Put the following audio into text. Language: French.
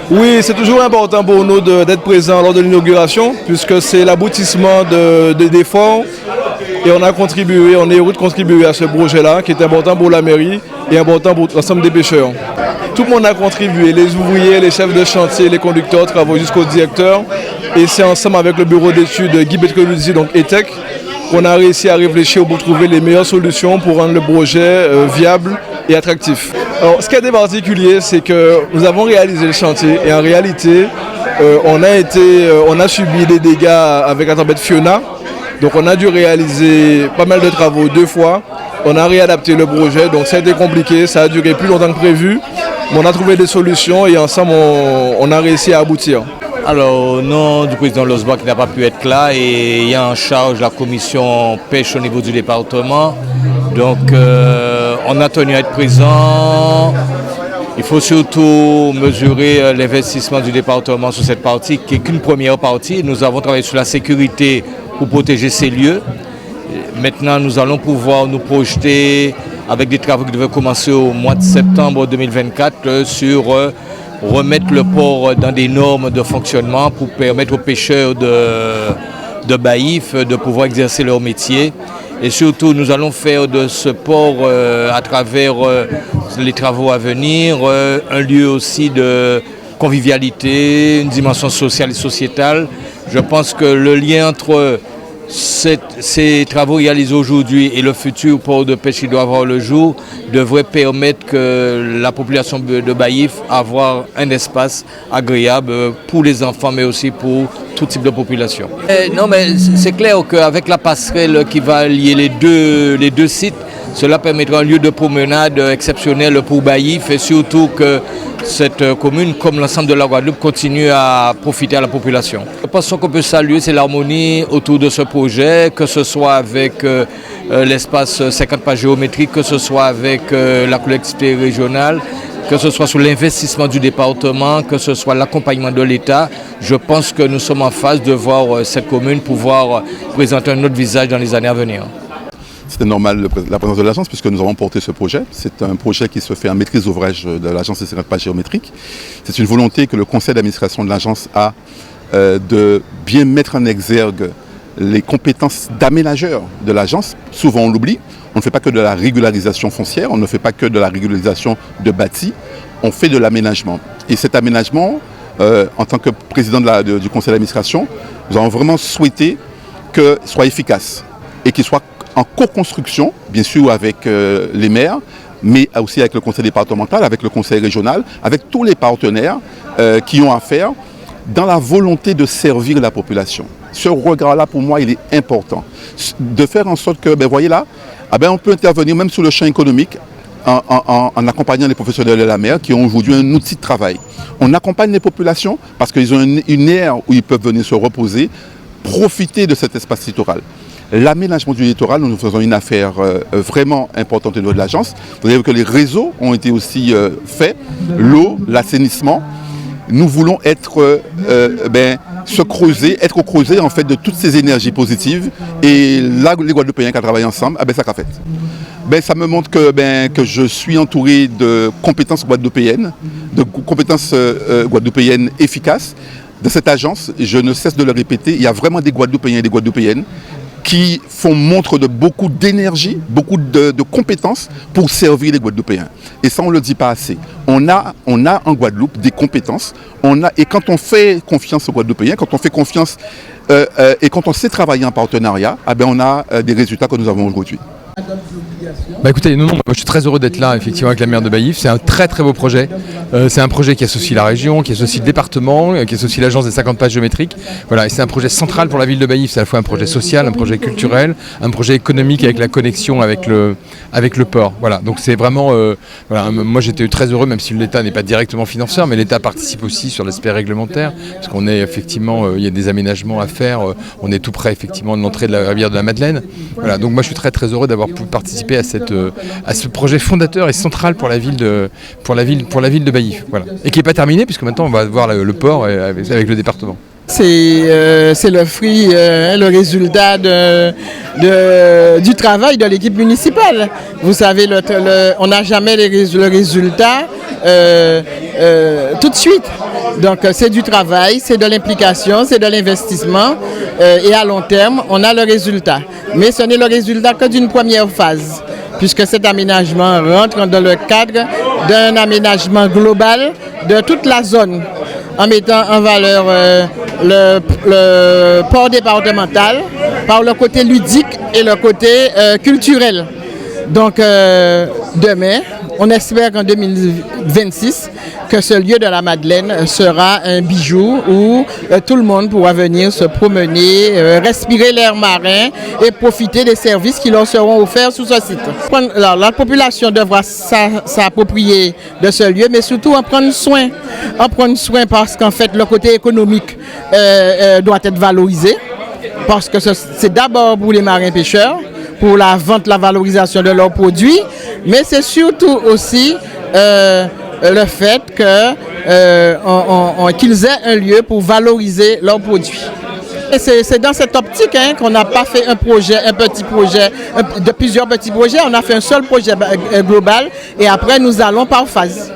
Oui, c'est toujours important pour nous d'être présents lors de l'inauguration, puisque c'est l'aboutissement d'efforts. Et on a contribué, on est heureux de contribuer à ce projet-là, qui est important pour la mairie et important pour l'ensemble des pêcheurs. Tout le monde a contribué, les ouvriers, les chefs de chantier, les conducteurs, travaux jusqu'au directeur. Et c'est ensemble avec le bureau d'études Guy Petrovizzi, donc ETEC, qu'on a réussi à réfléchir pour trouver les meilleures solutions pour rendre le projet viable et attractif. Alors, ce qui est particulier, c'est que nous avons réalisé le chantier et en réalité, on a subi des dégâts avec la tempête Fiona. Donc on a dû réaliser pas mal de travaux 2 fois. On a réadapté le projet, donc ça a été compliqué, ça a duré plus longtemps que prévu. Mais on a trouvé des solutions et ensemble on a réussi à aboutir. Alors, au nom du président Losba qui n'a pas pu être là et il y a en charge la commission pêche au niveau du département. Donc on a tenu à être présent. Il faut surtout mesurer l'investissement du département sur cette partie qui n'est qu'une première partie. Nous avons travaillé sur la sécurité pour protéger ces lieux. Maintenant, nous allons pouvoir nous projeter avec des travaux qui devaient commencer au mois de septembre 2024 sur remettre le port dans des normes de fonctionnement pour permettre aux pêcheurs de Baïf de pouvoir exercer leur métier. Et surtout, nous allons faire de ce port, à travers les travaux à venir, un lieu aussi de convivialité, une dimension sociale et sociétale. Je pense que le lien entre ces travaux réalisés aujourd'hui et le futur port de pêche qui doit avoir le jour devrait permettre que la population de Baïf avoir un espace agréable pour les enfants mais aussi pour tout type de population. Non mais c'est clair qu'avec la passerelle qui va lier les deux sites, cela permettra un lieu de promenade exceptionnel pour Baïf et surtout que cette commune, comme l'ensemble de la Guadeloupe, continue à profiter à la population. Je pense qu'on peut saluer, c'est l'harmonie autour de ce projet, que ce soit avec l'espace 50 pas géométrique, que ce soit avec la collectivité régionale, que ce soit sur l'investissement du département, que ce soit l'accompagnement de l'État. Je pense que nous sommes en phase de voir cette commune pouvoir présenter un autre visage dans les années à venir. C'était normal la présence de l'agence puisque nous avons porté ce projet. C'est un projet qui se fait en maîtrise d'ouvrage de l'agence des 50 pas géométriques. C'est une volonté que le conseil d'administration de l'agence a de bien mettre en exergue les compétences d'aménageur de l'agence. Souvent on l'oublie, on ne fait pas que de la régularisation foncière, on ne fait pas que de la régularisation de bâtis, on fait de l'aménagement. Et cet aménagement, en tant que président du conseil d'administration, nous avons vraiment souhaité qu'il soit efficace et qu'il soit en co-construction, bien sûr avec les maires, mais aussi avec le conseil départemental, avec le conseil régional, avec tous les partenaires qui ont affaire dans la volonté de servir la population. Ce regard-là, pour moi, il est important. De faire en sorte que, voyez là, on peut intervenir même sur le champ économique en accompagnant les professionnels de la mer qui ont aujourd'hui un outil de travail. On accompagne les populations parce qu'ils ont une aire où ils peuvent venir se reposer, profiter de cet espace littoral. L'aménagement du littoral, nous faisons une affaire vraiment importante au niveau de l'agence. Vous savez que les réseaux ont été aussi faits, l'eau, l'assainissement. Nous voulons être, se creuser, être au creuset en fait de toutes ces énergies positives. Et là, les Guadeloupéens qui travaillent ensemble, ça qu'a fait. Ça me montre que je suis entouré de compétences guadeloupéennes, efficaces. De cette agence, je ne cesse de le répéter, il y a vraiment des Guadeloupéens et des Guadeloupéennes qui font montre de beaucoup d'énergie, beaucoup de compétences pour servir les Guadeloupéens. Et ça, on ne le dit pas assez. On a en Guadeloupe des compétences. Et quand on fait confiance aux Guadeloupéens, quand on fait confiance et quand on sait travailler en partenariat, on a des résultats que nous avons aujourd'hui. Écoutez, moi je suis très heureux d'être là effectivement avec la maire de Baïf. C'est un très très beau projet. C'est un projet qui associe la région, qui associe le département, qui associe l'agence des 50 pas géométriques. Voilà, et c'est un projet central pour la ville de Baïf. C'est à la fois un projet social, un projet culturel, un projet économique avec la connexion avec le port. Voilà, donc c'est vraiment. Moi j'étais très heureux, même si l'État n'est pas directement financeur, mais l'État participe aussi sur l'aspect réglementaire, parce qu'on est effectivement, il y a des aménagements à faire. On est tout près effectivement de l'entrée de la rivière de la Madeleine. Voilà, donc moi je suis très très heureux d'avoir pu participer à ce projet fondateur et central pour la ville de Baïf, voilà. Et qui n'est pas terminé puisque maintenant on va voir le port avec le département. C'est le fruit, le résultat du travail de l'équipe municipale. Vous savez, on n'a jamais le résultat tout de suite. Donc c'est du travail, c'est de l'implication, c'est de l'investissement et à long terme, on a le résultat. Mais ce n'est le résultat que d'une première phase, puisque cet aménagement rentre dans le cadre d'un aménagement global de toute la zone, en mettant en valeur le port départemental par le côté ludique et le côté culturel. Donc demain, on espère qu'en 2026, que ce lieu de la Madeleine sera un bijou où tout le monde pourra venir se promener, respirer l'air marin et profiter des services qui leur seront offerts sur ce site. Alors, la population devra s'approprier de ce lieu, mais surtout en prendre soin. En prendre soin parce qu'en fait, le côté économique doit être valorisé, parce que c'est d'abord pour les marins pêcheurs, pour la vente, la valorisation de leurs produits, mais c'est surtout aussi le fait qu'ils aient un lieu pour valoriser leurs produits. Et c'est dans cette optique qu'on n'a pas fait un petit projet, de plusieurs petits projets, on a fait un seul projet global et après nous allons par phase.